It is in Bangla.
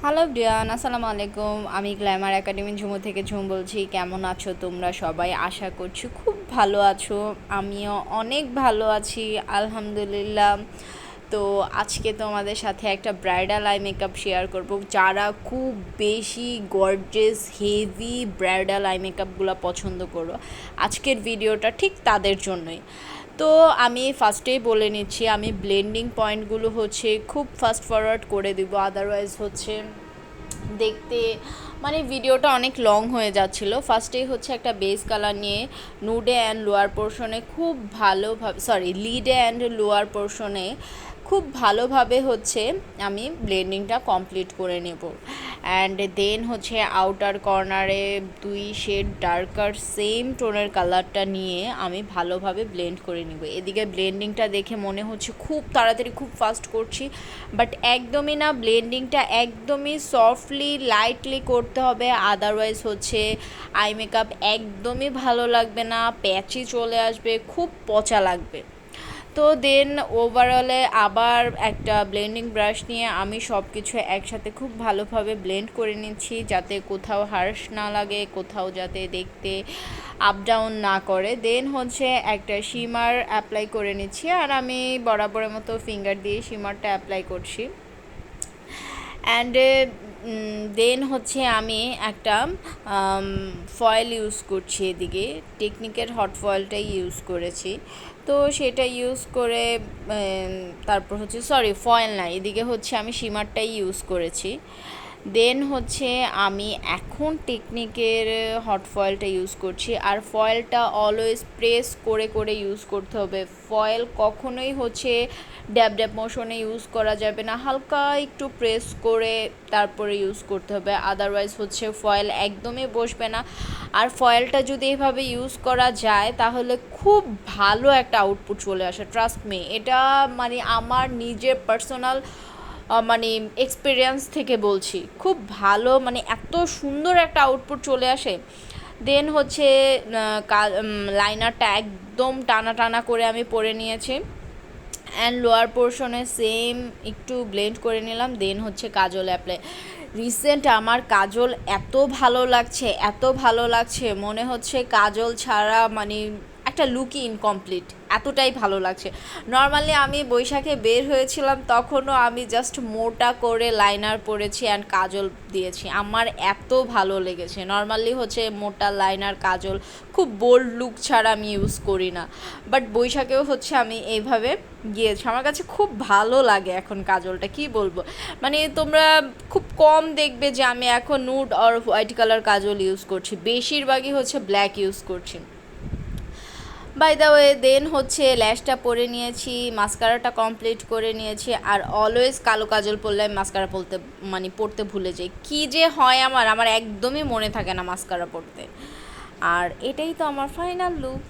হ্যালো ব্রিয়ান, আসসালামু আলাইকুম। আমি গ্ল্যামার একাডেমি ঝুমু থেকে ঝুম বলছি। কেমন আছো তোমরা সবাই? আশা করছি খুব ভালো আছো। আমিও অনেক ভালো আছি, আলহামদুলিল্লাহ। তো আজকে তোমাদের সাথে একটা ব্রাইডাল আই মেকআপ শেয়ার করব। যারা খুব বেশি গর্জিয়াস হেভি ব্রাইডাল আই মেকআপগুলো পছন্দ করো, আজকের ভিডিওটা ঠিক তাদের জন্যই। তো আমি ফার্স্টেই বলে নিচ্ছি, আমি ব্লেন্ডিং পয়েন্টগুলো হচ্ছে খুব ফাস্ট ফরওয়ার্ড করে দিব, আদারওয়াইজ হচ্ছে দেখতে ভিডিওটা অনেক লং হয়ে যাচ্ছিলো। ফার্স্টেই হচ্ছে একটা বেস কালার নিয়ে নুডে অ্যান্ড লোয়ার পোর্শনে খুব ভালোভাবে লিডে অ্যান্ড লোয়ার পোর্শনে খুব ভালোভাবে হচ্ছে আমি ব্লেন্ডিংটা কমপ্লিট করে নেব। অ্যান্ড দেন হচ্ছে আউটার কর্নারে 2 শেড ডার্কার সেম টোনের কালারটা নিয়ে আমি ভালোভাবে ব্লেন্ড করে নেব। এদিকে ব্লেন্ডিংটা দেখে মনে হচ্ছে খুব তাড়াতাড়ি খুব ফাস্ট করছি, বাট একদমই না। ব্লেন্ডিংটা একদমই সফটলি লাইটলি করতে হবে, আদারওয়াইজ হচ্ছে আই মেকআপ একদমই ভালো লাগবে না, প্যাচি চলে আসবে, খুব পচা লাগবে। তো দেন ওভারঅলে আবার একটা ব্লেন্ডিং ব্রাশ নিয়ে আমি সব কিছু একসাথে খুব ভালোভাবে ব্লেন্ড করে নিচ্ছি, যাতে কোথাও হার্শ না লাগে, কোথাও যাতে দেখতে আপ ডাউন না করে। দেন হচ্ছে একটা শিমার অ্যাপ্লাই করে নিচ্ছি, আর আমি বরাবরের মতো ফিঙ্গার দিয়ে শিমারটা অ্যাপ্লাই করছি। অ্যান্ড দেন হচ্ছে আমি একটা ফয়েল ইউজ করছি, এদিকে টেকনিকের হট ফয়েলটাই ইউজ করেছি। তো সেটা ইউজ করে তারপর হচ্ছে ফয়েল না, এদিকে হচ্ছে আমি শিমারটাই ইউজ করেছি। দেন হচ্ছে আমি এখন টেকনিকের হট ফয়েলটা ইউজ করছি, আর ফয়েলটা অলওয়েজ প্রেস করে করে ইউজ করতে হবে। ফয়েল কখনোই হচ্ছে ড্যাব ড্যাব মোশনে ইউজ করা যাবে না, হালকা একটু প্রেস করে তারপরে ইউজ করতে হবে, আদারওয়াইজ হচ্ছে ফয়েল একদমই বসবে না। আর ফয়েলটা যদি এভাবে ইউজ করা যায় তাহলে খুব ভালো একটা আউটপুট চলে আসে, ট্রাস্ট মি। এটা আমার নিজের পার্সোনাল এক্সপিরিয়েন্স থেকে বলছি, খুব ভালো, এত সুন্দর একটা আউটপুট চলে আসে। দেন হচ্ছে লাইনারটা একদম টানা টানা করে আমি পরে নিয়েছি, অ্যান্ড লোয়ার পোর্শনে সেম একটু ব্লেন্ড করে নিলাম। দেন হচ্ছে কাজল অ্যাপ্লাই। রিসেন্ট আমার কাজল এত ভালো লাগছে, মনে হচ্ছে কাজল ছাড়া একটা লুকই ইনকমপ্লিট, এতটাই ভালো লাগছে। নর্মালি আমি বৈশাখে বের হয়েছিলাম, তখনও আমি জাস্ট মোটা করে লাইনার পরেছি অ্যান্ড কাজল দিয়েছি, আমার এত ভালো লেগেছে। নর্মালি হচ্ছে মোটা লাইনার কাজল খুব বোল্ড লুক ছাড়া আমি ইউজ করি না, বাট বৈশাখেও হচ্ছে আমি এইভাবে গিয়েছি, আমার কাছে খুব ভালো লাগে এখন কাজলটা, কি বলবো। তোমরা খুব কম দেখবে যে আমি এখন নুড আর হোয়াইট কালার কাজল ইউজ করছি, বেশিরভাগই হচ্ছে ব্ল্যাক ইউজ করছি। বাই দ্য ওয়ে, দেন হচ্ছে ল্যাশটা পরে নিয়েছি, মাস্কারাটা কমপ্লিট করে নিয়েছি। আর অলওয়েজ কালো কাজল পরলে আমি মাস্কারা পরতে ভুলে যাই, কী যে হয় আমার একদমই মনে থাকে না মাস্কারা পরতে। আর এটাই তো আমার ফাইনাল লুক।